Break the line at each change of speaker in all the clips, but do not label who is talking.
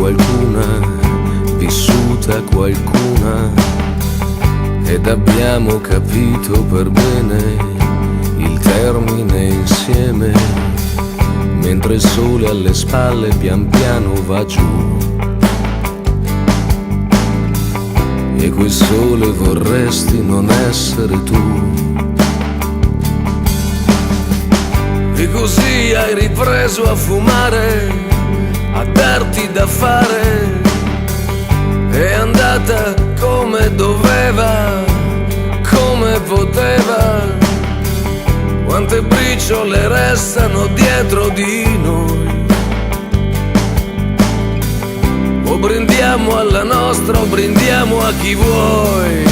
qualcuna, vissuta qualcuna, ed abbiamo capito per bene il termine insieme, mentre il sole alle spalle pian piano va giù. E quel sole vorresti non essere tu. E così hai ripreso a fumare, a darti da fare. È andata come doveva, come poteva. Quante briciole restano dietro di noi. O brindiamo alla nostra o brindiamo a chi vuoi.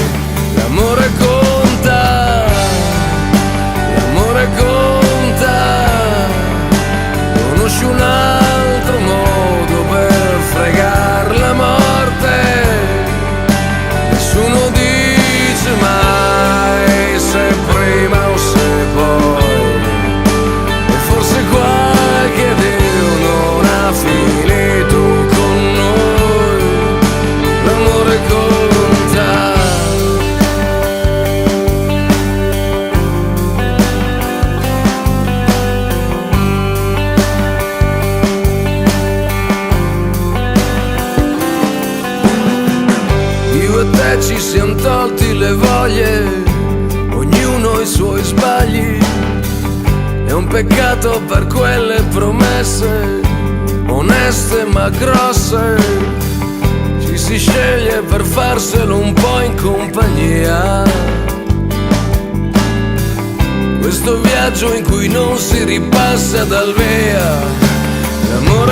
L'amore conta, l'amore conta. Conosci un altro modo per fregar la morte? Nessuno dice mai se prima o se poi. E forse qualche Dio non ha finito con noi. L'amore conta. Io e te ci siamo tolti le voglie, ognuno i suoi sbagli. È un peccato per quelle promesse, oneste ma grosse. Ci si sceglie per farselo un po' in compagnia. Questo viaggio in cui non si ripassa dal via. L'amore